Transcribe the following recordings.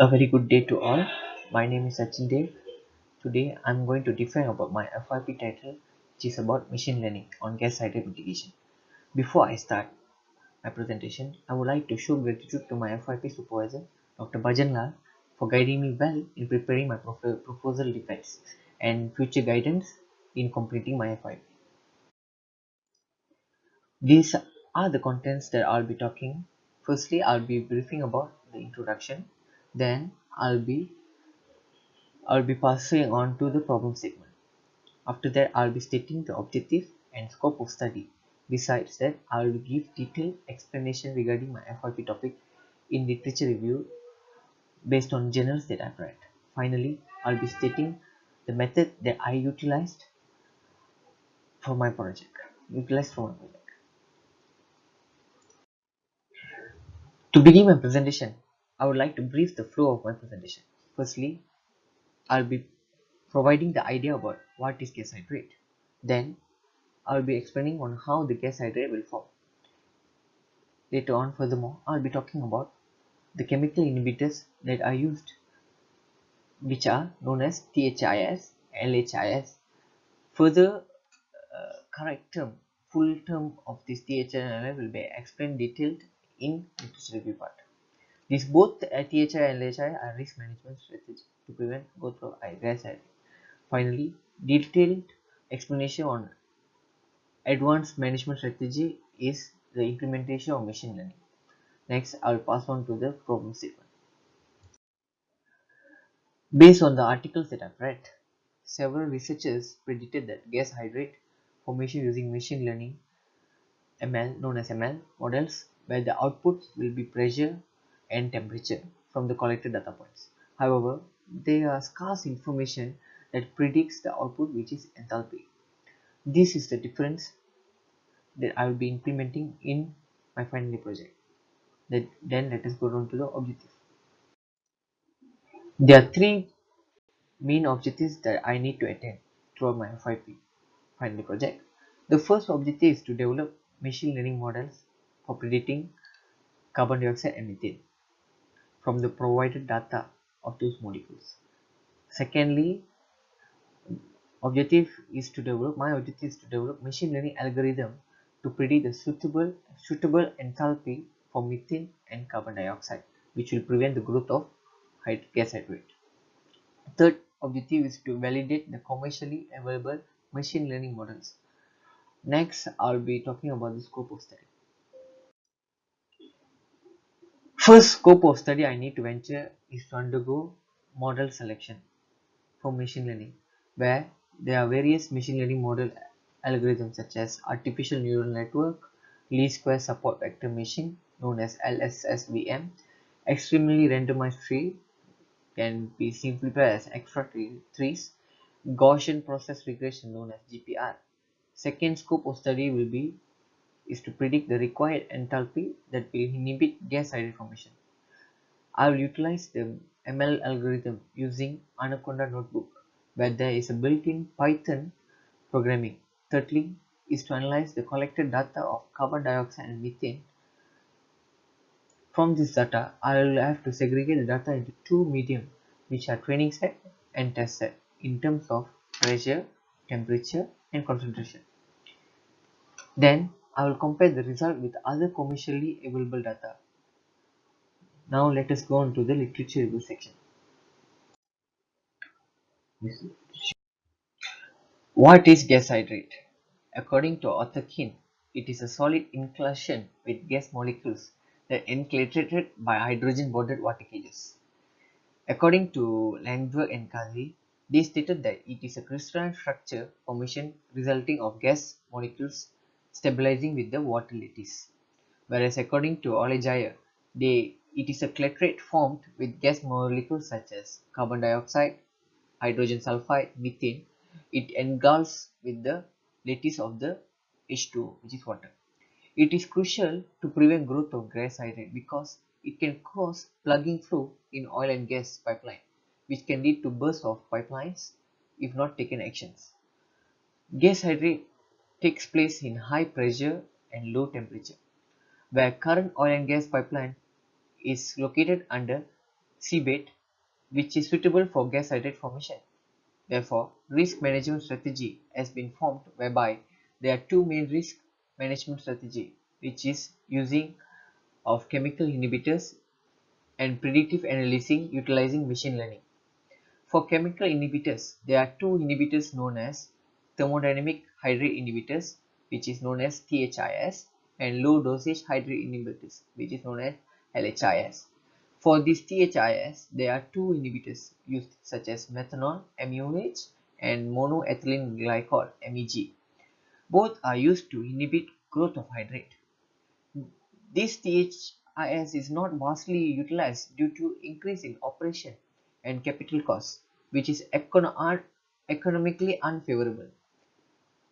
A very good day to all. My name is Sachin Dev. Today I'm going to define about my FYP title, which is about machine learning on gas cycle mitigation. Before I start my presentation, I would like to show gratitude to my FYP supervisor, Dr. Bhajan Lal, for guiding me well in preparing my proposal defense and future guidance in completing my FYP. These are the contents that I'll be talking. Firstly, I'll be briefing about the introduction. Then I'll be passing on to the problem statement. After that, I'll be stating the objective and scope of study. Besides that, I will give detailed explanation regarding my FYP topic in literature review based on journals that I've read. Finally, I'll be stating the method that I utilized for my project. To begin my presentation, I would like to brief the flow of my presentation. Firstly, I'll be providing the idea about what is gas hydrate. Then, I'll be explaining on how the gas hydrate will form. Later on, furthermore, I'll be talking about the chemical inhibitors that are used, which are known as THIS, LHIS. Further, correct term, full term of this THIS and LHIS will be explained detailed in literature review part. These both THI and LHI are risk management strategy to prevent growth of gas hydrate. Finally, detailed explanation on advanced management strategy is the implementation of machine learning. Next, I will pass on to the problem statement. Based on the articles that I've read, several researchers predicted that gas hydrate formation using machine learning ML, known as ML models, where the outputs will be pressure and temperature from the collected data points. However, there are scarce information that predicts the output, which is enthalpy. This is the difference that I will be implementing in my final project. Then let us go on to the objective. There are three main objectives that I need to attain throughout my FYP final project. The first objective is to develop machine learning models for predicting carbon dioxide and methane from the provided data of those molecules. Secondly, my objective is to develop machine learning algorithm to predict the suitable enthalpy for methane and carbon dioxide, which will prevent the growth of gas hydrate. Third objective is to validate the commercially available machine learning models. Next, I'll be talking about the scope of study. First scope of study I need to venture is to undergo model selection for machine learning, where there are various machine learning model algorithms such as artificial neural network, least square support vector machine known as LSSVM, extremely randomized tree can be simplified as extra trees, Gaussian process regression known as GPR. Second scope of study is to predict the required enthalpy that will inhibit gas hydrate formation. I will utilize the ML algorithm using Anaconda Notebook, where there is a built-in Python programming. Thirdly, is to analyze the collected data of carbon dioxide and methane. From this data, I will have to segregate the data into two mediums, which are training set and test set, in terms of pressure, temperature, and concentration. Then, I will compare the result with other commercially available data. Now, let us go on to the literature review section. What is gas hydrate? According to author Kin, it is a solid inclusion with gas molecules that encapsulated by hydrogen-bonded water cages. According to Langdberg and Kazi, they stated that it is a crystalline structure formation resulting of gas molecules stabilizing with the water lattice. Whereas according to Olejayer, it is a clatrate formed with gas molecules such as carbon dioxide, hydrogen sulfide, methane. It engulfs with the lattice of the H2O, which is water. It is crucial to prevent growth of gas hydrate because it can cause plugging flow in oil and gas pipeline, which can lead to burst of pipelines if not taken actions. Gas hydrate takes place in high pressure and low temperature, where current oil and gas pipeline is located under seabed, which is suitable for gas hydrate formation. Therefore, risk management strategy has been formed whereby there are two main risk management strategy, which is using of chemical inhibitors and predictive analyzing utilizing machine learning. For chemical inhibitors, there are two inhibitors known as thermodynamic hydrate inhibitors, which is known as THIS, and low dosage hydrate inhibitors, which is known as LHIS. For this THIS, there are two inhibitors used such as methanol MUH and monoethylene glycol MEG. Both are used to inhibit growth of hydrate. This THIS is not vastly utilized due to increase in operation and capital costs, which is economically unfavorable.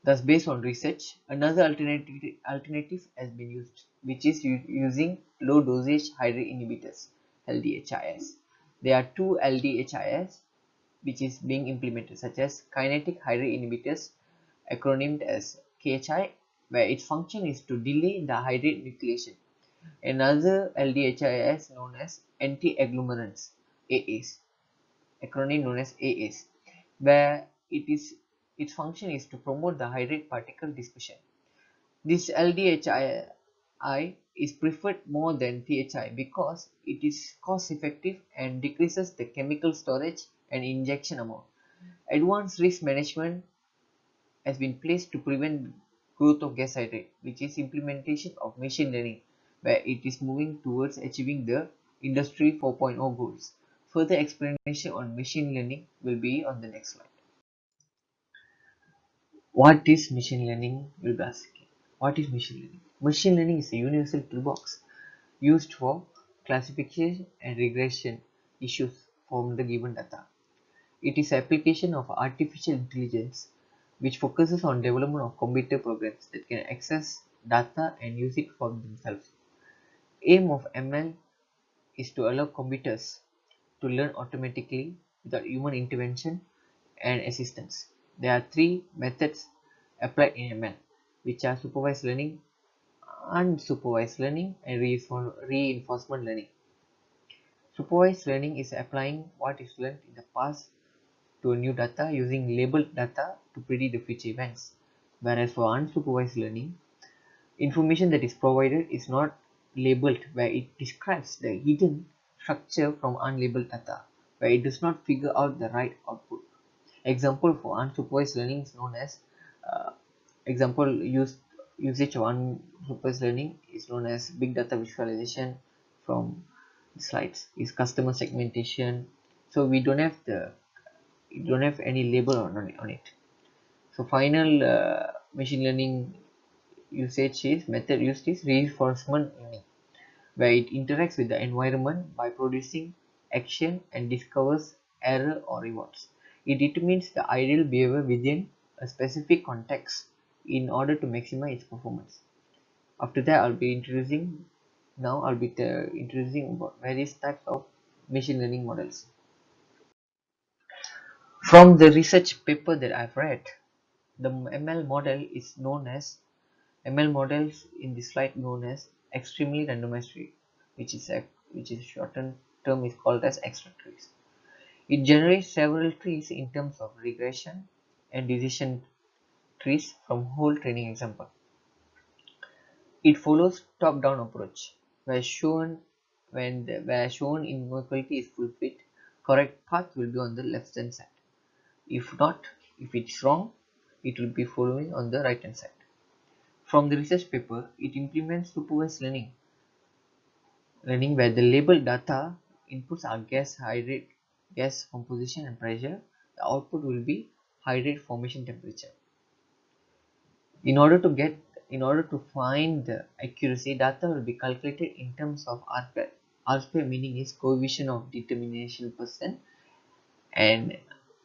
Thus, based on research, another alternative has been used, which is using low dosage hydrate inhibitors (LDHIs). There are two LDHIs which is being implemented, such as kinetic hydrate inhibitors, acronymed as KHI, where its function is to delay the hydrate nucleation. Another LDHIs known as anti-agglomerants (AAs), acronym known as AAs, where its function is to promote the hydrate particle dispersion. This LDHI is preferred more than THI because it is cost effective and decreases the chemical storage and injection amount. Advanced risk management has been placed to prevent growth of gas hydrate, which is implementation of machine learning, where it is moving towards achieving the Industry 4.0 goals. Further explanation on machine learning will be on the next slide. What is machine learning? Will be asking. What is machine learning? Machine learning is a universal toolbox used for classification and regression issues from the given data. It is application of artificial intelligence which focuses on development of computer programs that can access data and use it for themselves. Aim of ML is to allow computers to learn automatically without human intervention and assistance. There are three methods applied in ML, which are supervised learning, unsupervised learning, and reinforcement learning. Supervised learning is applying what is learned in the past to new data using labeled data to predict the future events. Whereas for unsupervised learning, information that is provided is not labeled, where it describes the hidden structure from unlabeled data, where it does not figure out the right output. Example for unsupervised learning is known as example usage of unsupervised learning is known as big data visualization from slides is customer segmentation. So we don't have any label on it. So final machine learning usage is method used is reinforcement learning, where it interacts with the environment by producing action and discovers error or rewards. It determines the ideal behavior within a specific context in order to maximize its performance. After that, I'll be introducing about various types of machine learning models. From the research paper that I've read, the ML model is known as ML models in this slide known as extremely randomized tree, which is shortened term is called as extra trees. It generates several trees in terms of regression and decision trees from whole training example. It follows top-down approach, where shown inequality is fulfilled, correct path will be on the left hand side. If not, if it's wrong, it will be following on the right hand side. From the research paper, it implements supervised learning where the labeled data inputs are hydrate, gas composition and pressure. The output will be hydrate formation temperature. In order to find the accuracy, data will be calculated in terms of R square. R square meaning is coefficient of determination percent, and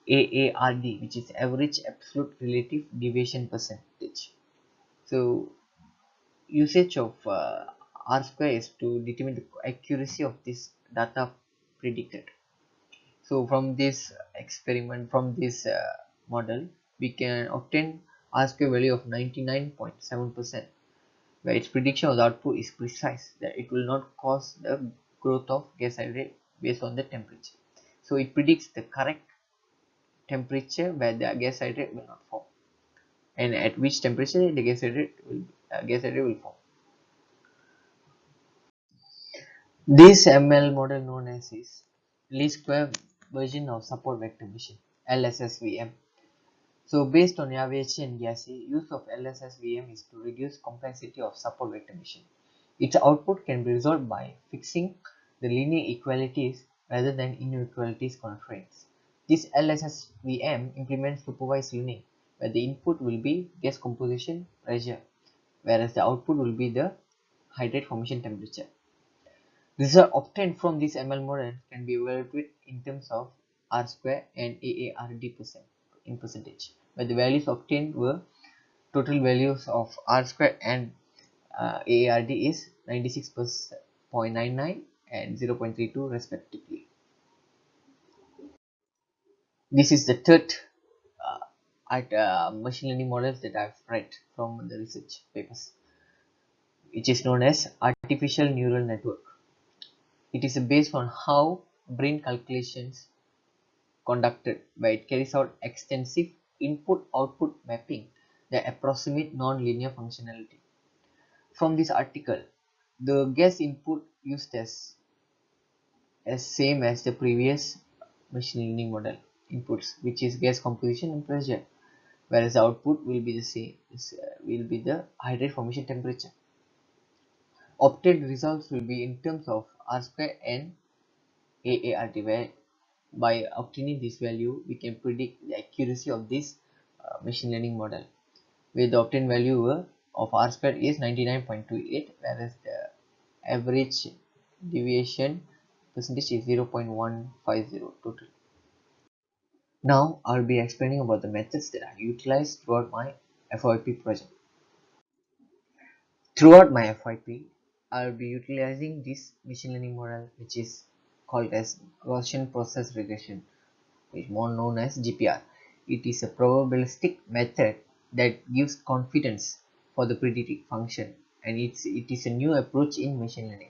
AARD, which is average absolute relative deviation percentage. So usage of R square is to determine the accuracy of this data predicted. So from this model, we can obtain R square value of 99.7%, where its prediction of the output is precise, that it will not cause the growth of gas hydrate based on the temperature. So it predicts the correct temperature where the gas hydrate will not form, and at which temperature the gas hydrate will form. This ML model known as is least square version of support vector machine (LSSVM). So based on aviation and Gassy, use of LSSVM is to reduce complexity of support vector machine. Its output can be resolved by fixing the linear equalities rather than inequalities constraints. This LSSVM implements supervised learning, where the input will be gas composition pressure, whereas the output will be the hydrate formation temperature. Results obtained from this ML model can be evaluated in terms of R square and AARD in percentage, where the values obtained were total values of R square and AARD is 96.99 and 0.32 respectively. This is the third machine learning models that I've read from the research papers, which is known as artificial neural network. It is based on how brain calculations conducted, where it carries out extensive input-output mapping that approximate non-linear functionality. From this article, the gas input used as same as the previous machine learning model inputs, which is gas composition and pressure, whereas the output will be the same, will be the hydrate formation temperature. Obtained results will be in terms of R square and AART, where by obtaining this value we can predict the accuracy of this machine learning model, where the obtained value of R square is 99.28, whereas the average deviation percentage is 0.150 total. Now I'll be explaining about the methods that I utilized throughout my FYP project. Throughout my FYP, I'll be utilizing this machine learning model, which is called as Gaussian process regression, which is more known as GPR. It is a probabilistic method that gives confidence for the predictive function, and it is a new approach in machine learning.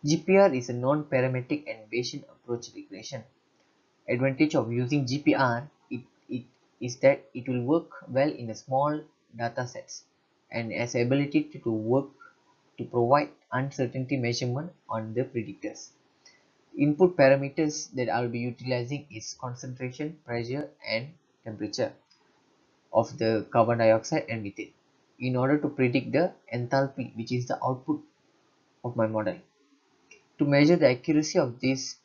GPR is a non-parametric and Bayesian approach regression. Advantage of using GPR is that it will work well in a small data sets and has ability to work to provide uncertainty measurement on the predictors. Input parameters that I will be utilizing is concentration, pressure and temperature of the carbon dioxide and methane in order to predict the enthalpy, which is the output of my model. To measure the accuracy of this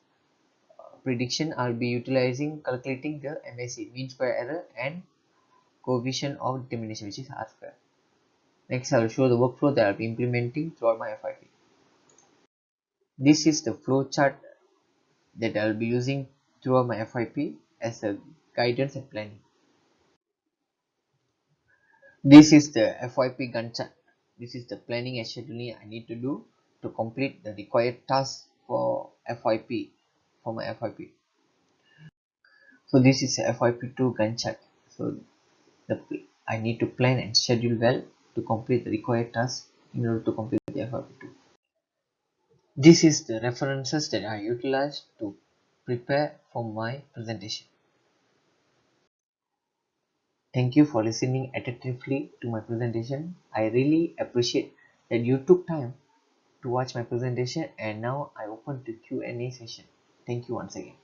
prediction, I'll be utilizing calculating the MSE, mean square error, and coefficient of determination, which is R square. Next, I'll show the workflow that I'll be implementing throughout my FYP. This is the flow chart that I'll be using throughout my FYP as a guidance and planning. This is the FYP Gantt chart. This is the planning and scheduling I need to do to complete the required tasks for FYP, for my FYP. So this is a FYP2 Gantt chart. So I need to plan and schedule well to complete the required tasks in order to complete the FYP2. This is the references that I utilized to prepare for my presentation. Thank you for listening attentively to my presentation. I really appreciate that you took time to watch my presentation, and now I open the Q&A session. Thank you once again.